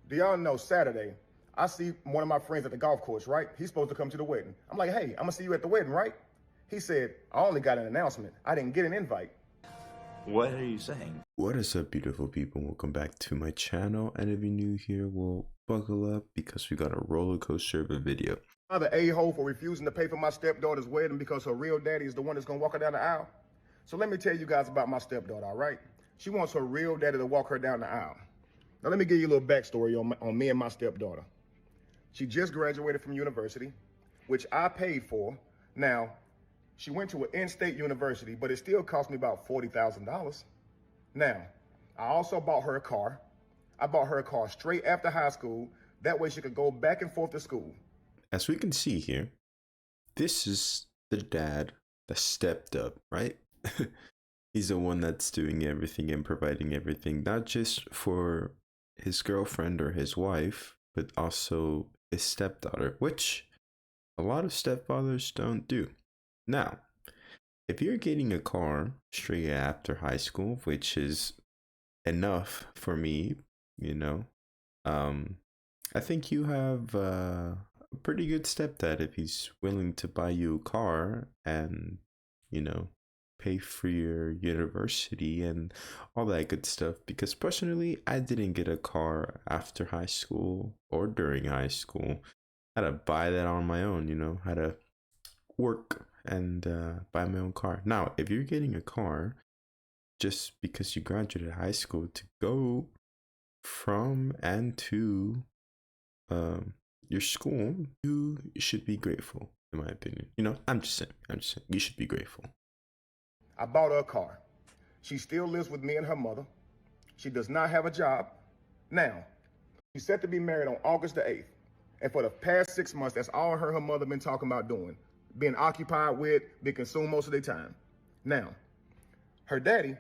Do y'all know Saturday, I see one of my friends at the golf course, right? He's supposed to come to the wedding. I'm like, hey, I'm gonna see you at the wedding, right? He said, I only got an announcement. I didn't get an invite. What are you saying? What is up, beautiful people? Welcome back to my channel. And if you're new here, well, buckle up because we got a roller coaster of a video. Another a-hole for refusing to pay for my stepdaughter's wedding because her real daddy is the one that's gonna walk her down the aisle. So let me tell you guys about my stepdaughter, all right? She wants her real daddy to walk her down the aisle. Now let me give you a little backstory on me and my stepdaughter. She just graduated from university, which I paid for. Now, she went to an in-state university, but it still cost me about $40,000. Now, I also bought her a car. I bought her a car straight after high school. That way she could go back and forth to school. As we can see here, this is the dad that stepped up, right? He's the one that's doing everything and providing everything, not just for his girlfriend or his wife, but also his stepdaughter, which a lot of stepfathers don't do. Now, if you're getting a car straight after high school, which is enough for me, you know, I think you have a pretty good stepdad if he's willing to buy you a car and, you know, pay for your university and all that good stuff. Because personally, I didn't get a car after high school or during high school. I had to buy that on my own, you know, had to work and buy my own car. Now, if you're getting a car just because you graduated high school to go from and to your school, you should be grateful, in my opinion. You know, I'm just saying, you should be grateful. I bought her a car. She still lives with me and her mother. She does not have a job. Now, she's set to be married on August the 8th. And for the past 6 months, that's all her mother been talking about doing. Being occupied with, being consumed most of their time. Now, her daddy,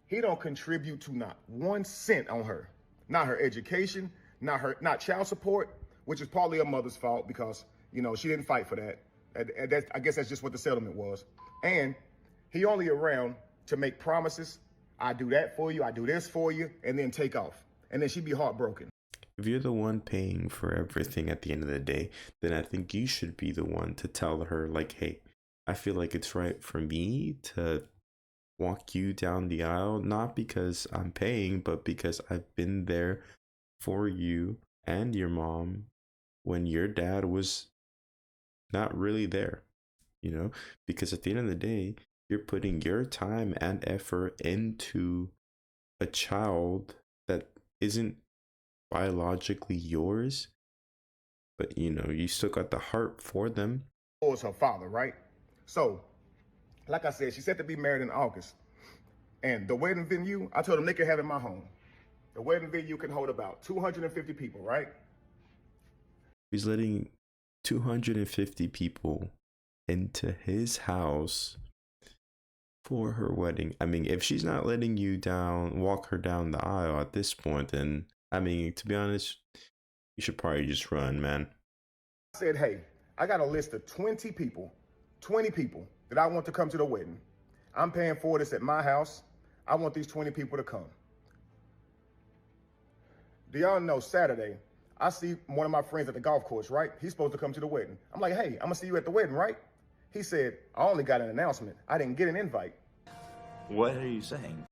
he don't contribute to not 1 cent on her. Not her education, not child support, which is partly her mother's fault because, you know, she didn't fight for that. And I guess that's just what the settlement was. And he only around to make promises. I do that for you, I do this for you, and then take off. And then she'd be heartbroken. If you're the one paying for everything at the end of the day, then I think you should be the one to tell her, like, hey, I feel like it's right for me to walk you down the aisle, not because I'm paying, but because I've been there for you and your mom when your dad was not really there, you know, because at the end of the day, you're putting your time and effort into a child that isn't biologically yours, but you know, you still got the heart for them. Was her father, right? So, like I said, she's set to be married in August. And the wedding venue, I told them they could have it in my home. The wedding venue can hold about 250 people, right? He's letting 250 people into his house for her wedding. I mean, if she's not letting you walk her down the aisle at this point, then I mean, to be honest, you should probably just run, man. I said, hey, I got a list of 20 people that I want to come to the wedding. I'm paying for this at my house. I want these 20 people to come. Do y'all know Saturday, I see one of my friends at the golf course, right? He's supposed to come to the wedding. I'm like, hey, I'm gonna see you at the wedding, right? He said, I only got an announcement. I didn't get an invite. What are you saying?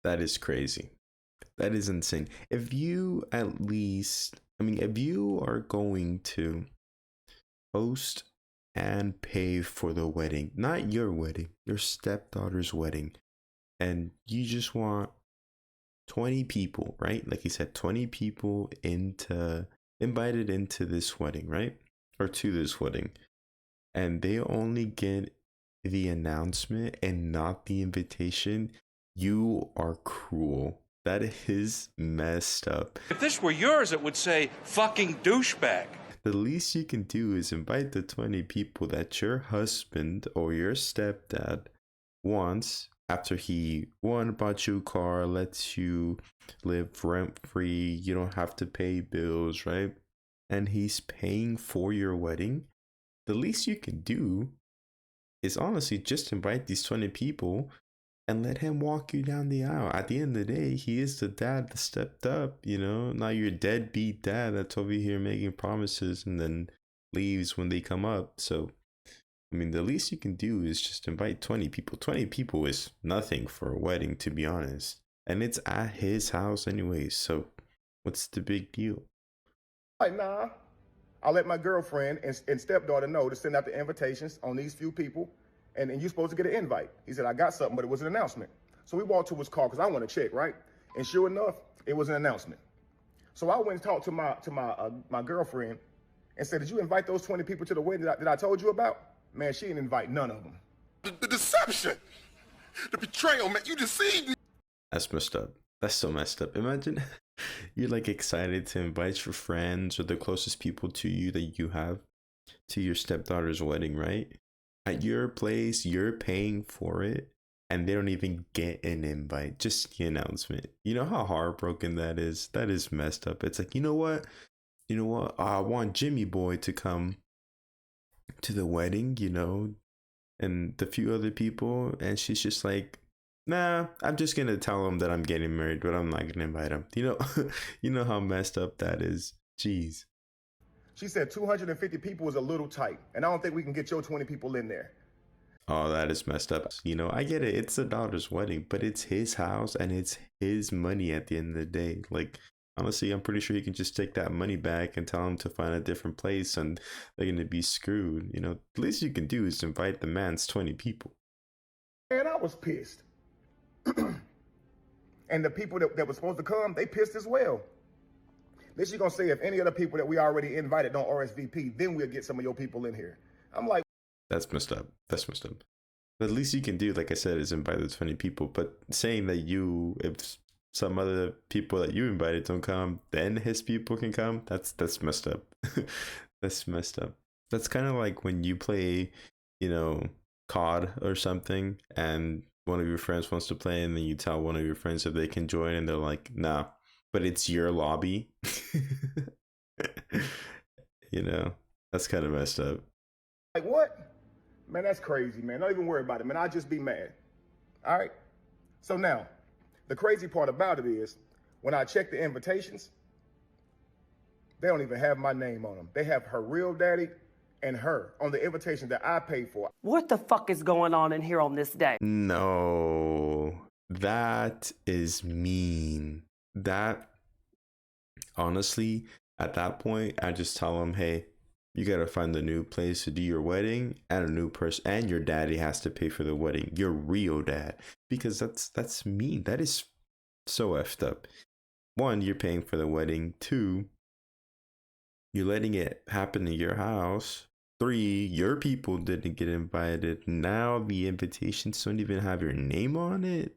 That is crazy. That is insane. If you at least, I mean, if you are going to host and pay for the wedding, not your wedding, your stepdaughter's wedding, and you just want 20 people, right? Like you said, 20 people invited into this wedding, right? Or to this wedding. And they only get the announcement and not the invitation. You are cruel. That is messed up. If this were yours, it would say fucking douchebag. The least you can do is invite the 20 people that your husband or your stepdad wants after he, one, bought you a car, lets you live rent free, you don't have to pay bills, right? And he's paying for your wedding. The least you can do is honestly just invite these 20 people and let him walk you down the aisle. At the end of the day, he is the dad that stepped up, you know, not your deadbeat dad that's over here making promises and then leaves when they come up. So, I mean, the least you can do is just invite 20 people. 20 people is nothing for a wedding, to be honest. And it's at his house anyways, so what's the big deal? Like, nah. I let my girlfriend and stepdaughter know to send out the invitations on these few people, and you're supposed to get an invite. He said, I got something, but it was an announcement. So we walked to his car because I want to check, right? And sure enough, it was an announcement. So I went and talked to my girlfriend and said, did you invite those 20 people to the wedding that I told you about? Man, she didn't invite none of them. The deception, the betrayal, man, you deceived me. That's messed up. That's so messed up. Imagine you're like excited to invite your friends or the closest people to you that you have to your stepdaughter's wedding, right? At your place, you're paying for it, and they don't even get an invite, just the announcement. You know how heartbroken that is? That is messed up. It's like, you know what? I want Jimmy Boy to come to the wedding, you know, and the few other people, and she's just like, nah, I'm just gonna tell him that I'm getting married, but I'm not gonna invite him. You know, you know how messed up that is. Jeez. She said 250 people is a little tight, and I don't think we can get your 20 people in there. Oh, that is messed up. You know, I get it. It's the daughter's wedding, but it's his house and it's his money at the end of the day. Like, honestly, I'm pretty sure he can just take that money back and tell him to find a different place, and they're gonna be screwed. You know, the least you can do is invite the man's 20 people. And I was pissed. And the people that were supposed to come, they pissed as well. This you're gonna say if any of the people that we already invited don't RSVP, then we'll get some of your people in here. I'm like, that's messed up. That's messed up. The least you can do, like I said, is invite the 20 people. But saying that if some other people that you invited don't come, then his people can come, that's messed up. That's messed up. That's kind of like when you play, you know, COD or something, and one of your friends wants to play, and then you tell one of your friends if they can join, and they're like, nah, but it's your lobby. You know, that's kind of messed up. Like, what? Man, that's crazy, man. Don't even worry about it, man. I'll just be mad. All right? So now, the crazy part about it is, when I check the invitations, they don't even have my name on them. They have her real daddy and her on the invitation that I paid for. What the fuck is going on in here on this day? No, that is mean. That, honestly, at that point, I just tell them, hey, you gotta find a new place to do your wedding, and a new person, and your daddy has to pay for the wedding, your real dad, because that's mean. That is so effed up. One, you're paying for the wedding. Two, you're letting it happen in your house. Three, your people didn't get invited. Now the invitations don't even have your name on it.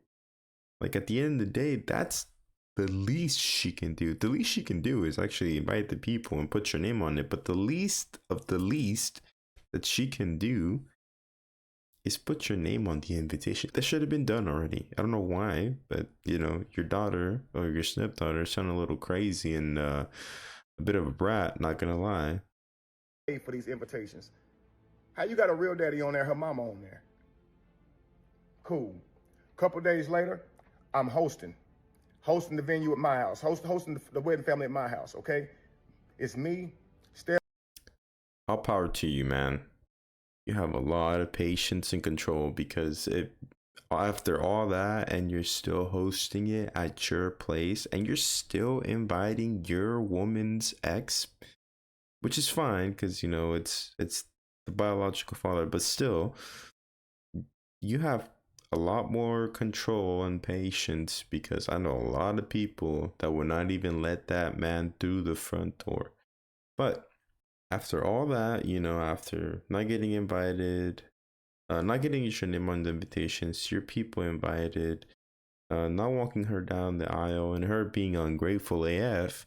Like, at the end of the day, that's the least she can do. The least she can do is actually invite the people and put your name on it. But the least of the least that she can do is put your name on the invitation. That should have been done already. I don't know why, but you know, your daughter or your stepdaughter sound a little crazy and a bit of a brat, not gonna lie. For these invitations. How you got a real daddy on there, her mama on there? Cool. Couple days later, I'm hosting the venue at my house, hosting the wedding family at my house, okay? It's me, Steph. All power to you, man. You have a lot of patience and control, because after all that, and you're still hosting it at your place, and you're still inviting your woman's ex, which is fine, because, you know, it's the biological father, but still, you have a lot more control and patience, because I know a lot of people that would not even let that man through the front door. But after all that, you know, after not getting invited, not getting your name on the invitations, your people invited, not walking her down the aisle, and her being ungrateful AF,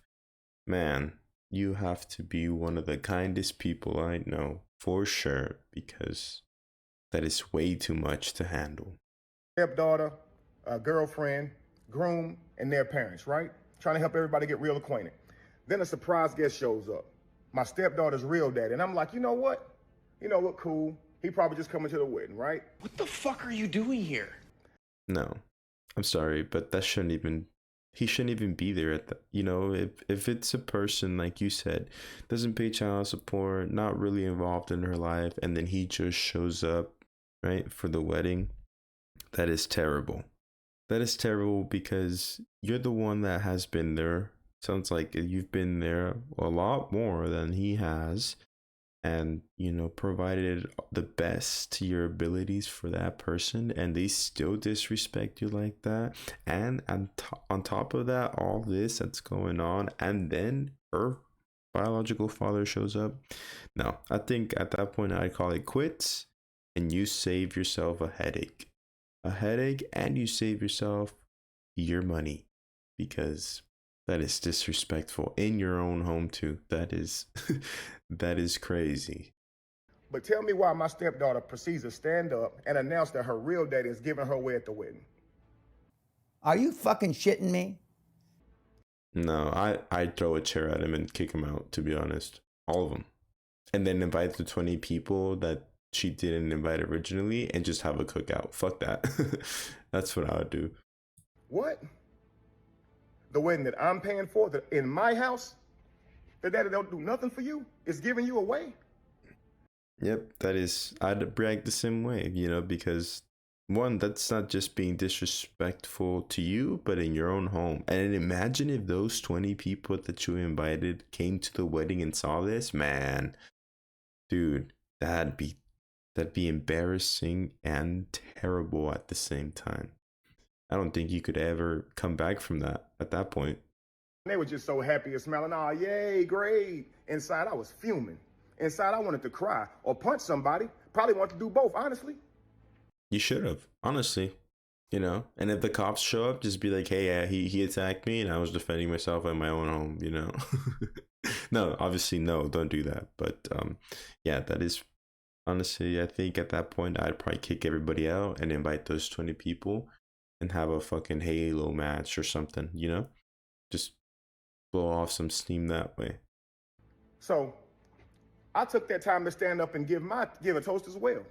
man, you have to be one of the kindest people I know, for sure, because that is way too much to handle. Stepdaughter, girlfriend, groom, and their parents, right? Trying to help everybody get real acquainted. Then a surprise guest shows up. My stepdaughter's real daddy. And I'm like, you know what? Cool. He probably just coming to the wedding, right? What the fuck are you doing here? No, I'm sorry, but that shouldn't even he shouldn't even be there at the, you know, if it's a person like you said, doesn't pay child support, not really involved in her life, and then he just shows up, right, for the wedding, that is terrible. That is terrible because you're the one that has been there. Sounds like you've been there a lot more than he has, and you know, provided the best to your abilities for that person, and they still disrespect you like that. And on top of that, all this that's going on, and then her biological father shows up. No, I think at that point I'd call it quits, and you save yourself a headache, and you save yourself your money, because that is disrespectful in your own home too. That is that is crazy. But tell me why my stepdaughter proceeds to stand up and announce that her real daddy is giving her away at the wedding. Are you fucking shitting me? No, I'd throw a chair at him and kick him out, to be honest. All of them. And then invite the 20 people that she didn't invite originally and just have a cookout. Fuck that. That's what I would do. What? The wedding that I'm paying for, that in my house, the daddy don't do nothing for you, is giving you away? Yep, that is, I'd react the same way, you know, because one, that's not just being disrespectful to you, but in your own home. And imagine if those 20 people that you invited came to the wedding and saw this, man, dude, that'd be embarrassing and terrible at the same time. I don't think you could ever come back from that at that point. They were just so happy and smiling. Oh, yay, great. Inside, I was fuming. Inside, I wanted to cry or punch somebody. Probably wanted to do both, honestly. You should have, honestly, you know. And if the cops show up, just be like, hey, yeah, he attacked me and I was defending myself in my own home, you know. No, obviously, no, don't do that. But yeah, that is honestly, I think at that point, I'd probably kick everybody out and invite those 20 people and have a fucking Halo match or something, you know? Just blow off some steam that way. So I took that time to stand up and give a toast as well.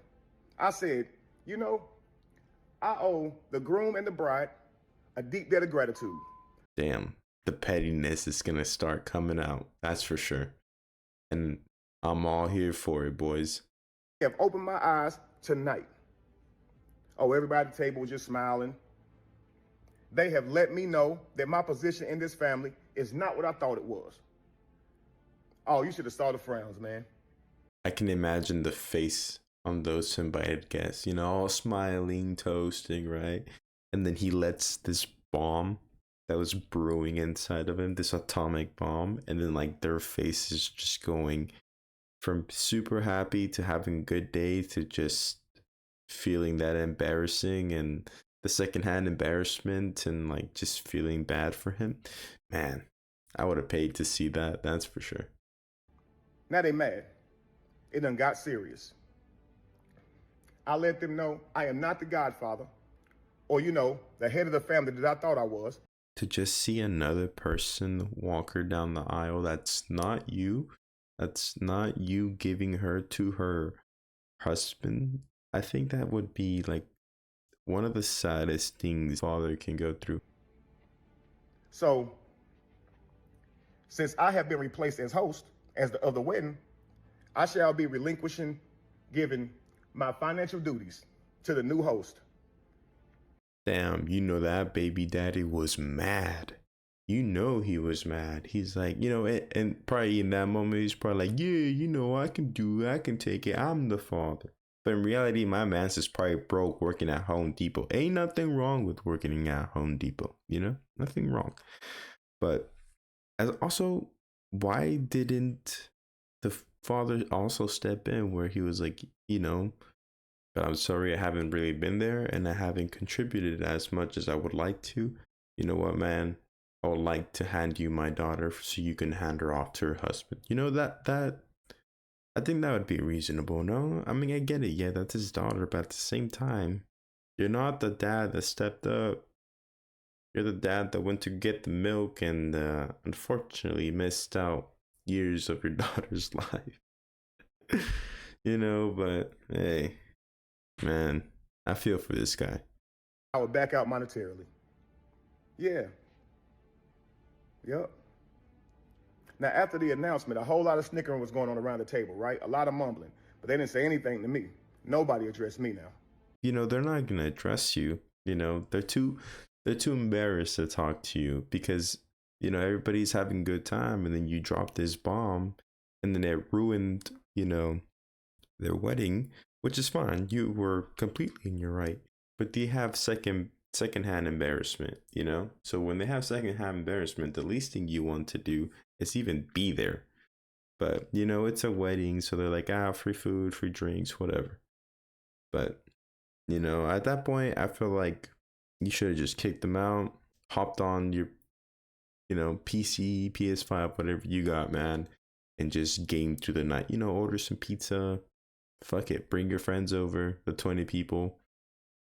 I said, you know, I owe the groom and the bride a deep debt of gratitude. Damn, the pettiness is gonna start coming out, that's for sure. And I'm all here for it, boys. They have opened my eyes tonight. Oh, everybody at the table was just smiling. They have let me know that my position in this family is not what I thought it was. Oh, you should have saw the frowns, man. I can imagine the face on those invited guests, you know, all smiling, toasting, right? And then he lets this bomb that was brewing inside of him, this atomic bomb, and then like their face is just going from super happy to having a good day to just feeling that embarrassing and the secondhand embarrassment and like just feeling bad for him. Man, I would have paid to see that, that's for sure. Now they mad. It done got serious. I let them know I am not the godfather or, you know, the head of the family that I thought I was. To just see another person walk her down the aisle, that's not you giving her to her husband, I think that would be like one of the saddest things a father can go through. So, since I have been replaced as host of the wedding, I shall be giving my financial duties to the new host. Damn, you know that baby daddy was mad. You know he was mad. He's like, you know, and probably in that moment, he's probably like, yeah, you know, I can take it. I'm the father. But in reality, my man's is probably broke working at Home Depot. Ain't nothing wrong with working at Home Depot, you know? Nothing wrong. But as also, why didn't the father also step in where he was like, you know, I'm sorry I haven't really been there and I haven't contributed as much as I would like to. You know what, man? I would like to hand you my daughter so you can hand her off to her husband. You know, that I think that would be reasonable, no? I mean, I get it. Yeah, that's his daughter, but at the same time, you're not the dad that stepped up. You're the dad that went to get the milk and unfortunately missed out years of your daughter's life. You know, but hey, man, I feel for this guy. I would back out monetarily. Yeah. Yep. Now, after the announcement, a whole lot of snickering was going on around the table, right? A lot of mumbling, but they didn't say anything to me. Nobody addressed me now. You know, they're not gonna address you. You know, they're too embarrassed to talk to you because, you know, everybody's having a good time, and then you drop this bomb, and then it ruined, you know, their wedding, which is fine. You were completely in your right, but they have secondhand embarrassment, you know. So when they have secondhand embarrassment, the least thing you want to do is even be there. But you know, it's a wedding, so they're like, free food, free drinks, whatever. But you know, at that point, I feel like you should have just kicked them out, hopped on your, you know, PC, PS5, whatever you got, man, and just gamed through the night. You know, order some pizza. Fuck it, bring your friends over, the 20 people,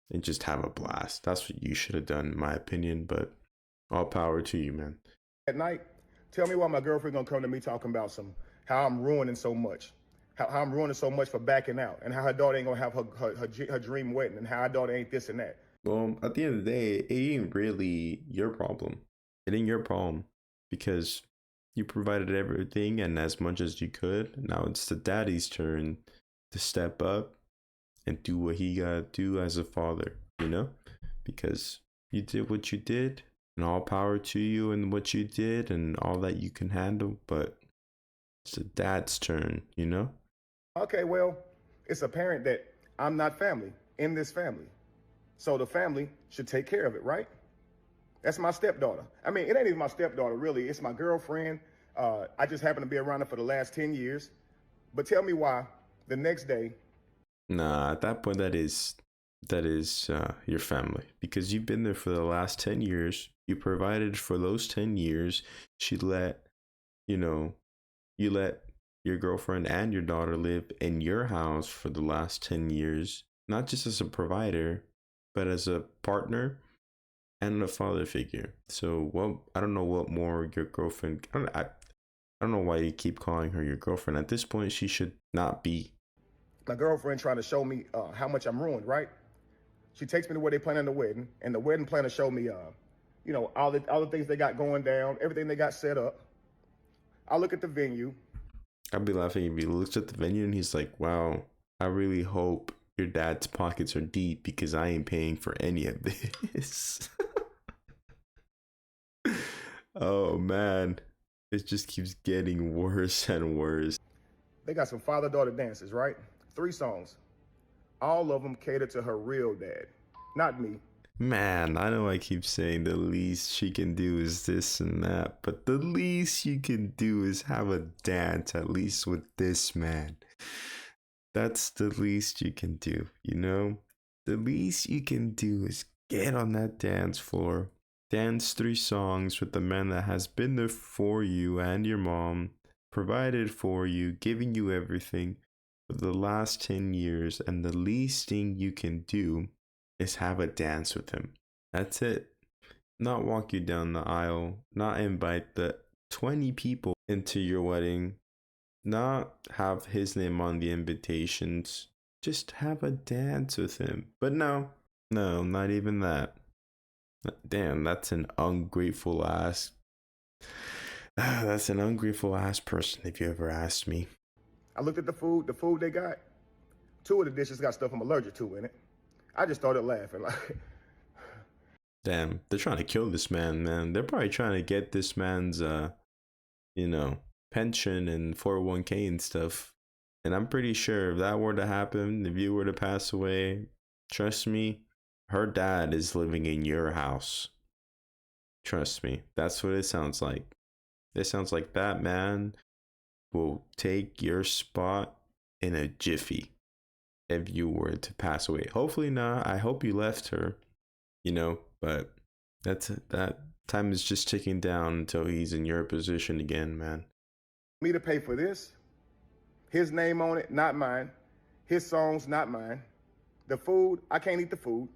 and just have a blast. That's what you should have done, in my opinion. But all power to you, man. At night, tell me why my girlfriend gonna come to me talking about how I'm ruining so much. How I'm ruining so much for backing out, and how her daughter ain't gonna have her dream wedding, and how her daughter ain't this and that. Well, at the end of the day, it ain't really your problem. It ain't your problem because you provided everything and as much as you could. Now it's the daddy's turn to step up and do what he gotta do as a father, you know? Because you did what you did, and all power to you and what you did and all that you can handle, but it's the dad's turn, you know? Okay, well, it's apparent that I'm not family in this family. So the family should take care of it, right? That's my stepdaughter. I mean, it ain't even my stepdaughter, really. It's my girlfriend. I just happen to be around her for the last 10 years. But tell me why the next day. Nah, at that point, that is your family, because you've been there for the last 10 years. You provided for those 10 years. You let your girlfriend and your daughter live in your house for the last 10 years, not just as a provider, but as a partner and a father figure. So I don't know what more your girlfriend, I don't know why you keep calling her your girlfriend. At this point, she should not be. My girlfriend trying to show me how much I'm ruined, right? She takes me to where they planning the wedding, and the wedding planner showed me, you know, all the things they got going down, everything they got set up. I look at the venue. I'd be laughing if he looks at the venue and he's like, wow, I really hope your dad's pockets are deep because I ain't paying for any of this. Oh man, it just keeps getting worse and worse. They got some father-daughter dances, right? 3 songs. All of them cater to her real dad, not me. Man, I know I keep saying the least she can do is this and that, but the least you can do is have a dance at least with this man. That's the least you can do, you know? The least you can do is get on that dance floor, dance 3 songs with the man that has been there for you and your mom, provided for you, giving you everything for the last 10 years, and the least thing you can do is have a dance with him. That's it. Not walk you down the aisle, not invite the 20 people into your wedding, not have his name on the invitations, just have a dance with him. But no, not even that. Damn, that's an ungrateful ass. That's an ungrateful ass person, if you ever asked me. I looked at the food they got. 2 of the dishes got stuff I'm allergic to in it. I just started laughing. Like, damn, they're trying to kill this man. They're probably trying to get this man's, pension and 401k and stuff. And I'm pretty sure if that were to happen, if you were to pass away, trust me, her dad is living in your house. Trust me, that's what it sounds like. It sounds like that man will take your spot in a jiffy if you were to pass away. Hopefully not. I hope you left her, but that time is just ticking down until he's in your position again, man. Me to pay for this, his name on it, not mine. His songs, not mine. The food, I can't eat the food.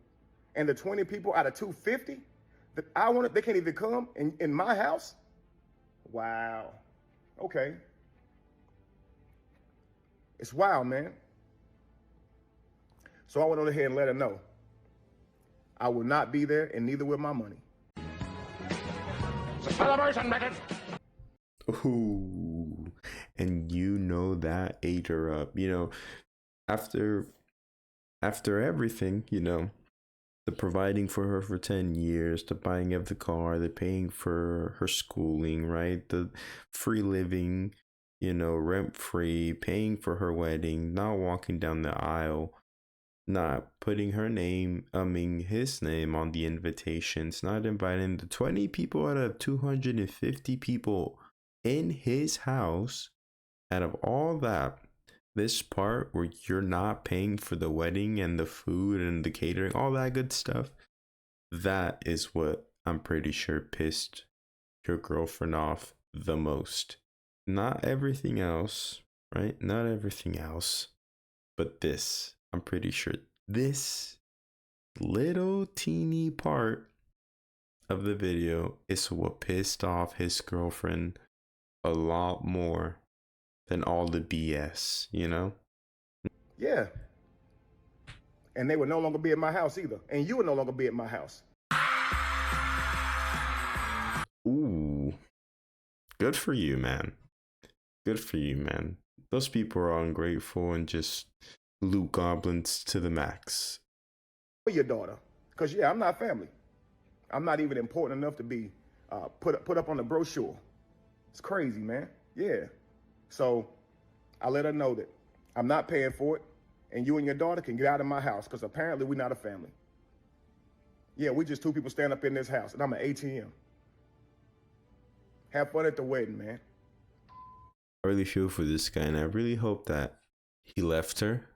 And the 20 people out of 250 that I wanted, they can't even come in my house? Wow. Okay. It's wild, man. So I went on ahead and let her know. I will not be there, and neither will my money. Ooh, and you know that ate her up. You know, after everything, you know, the providing for her for 10 years, the buying of the car, the paying for her schooling, right? The free living, you know, rent free, paying for her wedding, not walking down the aisle, not putting her name, his name on the invitations, not inviting the 20 people out of 250 people in his house. Out of all that, this part where you're not paying for the wedding and the food and the catering, all that good stuff, that is what I'm pretty sure pissed your girlfriend off the most. Not everything else, right? Not everything else, but this. I'm pretty sure this little teeny part of the video is what pissed off his girlfriend a lot more than all the BS, you know? Yeah. And they would no longer be at my house either. And you would no longer be at my house. Ooh. Good for you, man. Good for you, man. Those people are ungrateful and just loot goblins to the max. Your daughter. Because, yeah, I'm not family. I'm not even important enough to be put up on the brochure. It's crazy, man. Yeah. So I let her know that I'm not paying for it, and you and your daughter can get out of my house because apparently we're not a family. Yeah, we just two people stand up in this house, and I'm an ATM. Have fun at the wedding, man. I really feel for this guy, and I really hope that he left her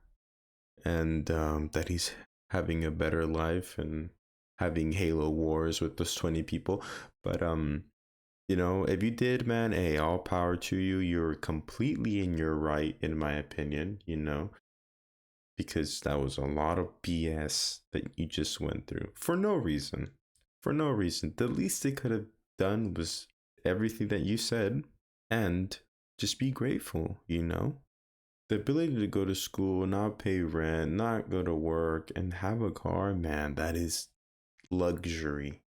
and that he's having a better life and having Halo Wars with those 20 people. But you know, if you did, man, hey, all power to you. You're completely in your right, in my opinion, you know, because that was a lot of BS that you just went through for no reason. For no reason. The least they could have done was everything that you said and just be grateful, you know. The ability to go to school, not pay rent, not go to work, and have a car, man, that is luxury.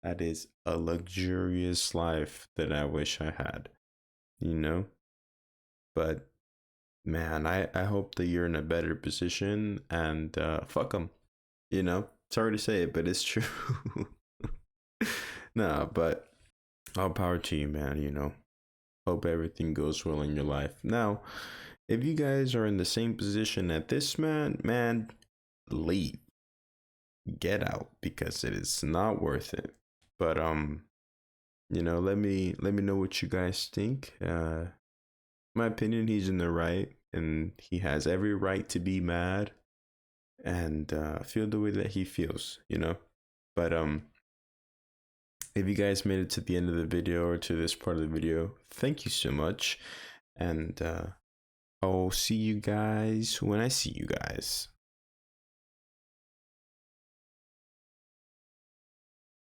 That is a luxurious life that I wish I had, you know? But, man, I hope that you're in a better position and fuck them, you know? Sorry to say it, but it's true. No, but all power to you, man, you know? Hope everything goes well in your life. Now, if you guys are in the same position at this man, leave. Get out, because it is not worth it. But you know, let me know what you guys think. My opinion, he's in the right, and he has every right to be mad and feel the way that he feels, you know. But if you guys made it to the end of the video or to this part of the video, thank you so much, and I'll see you guys when I see you guys.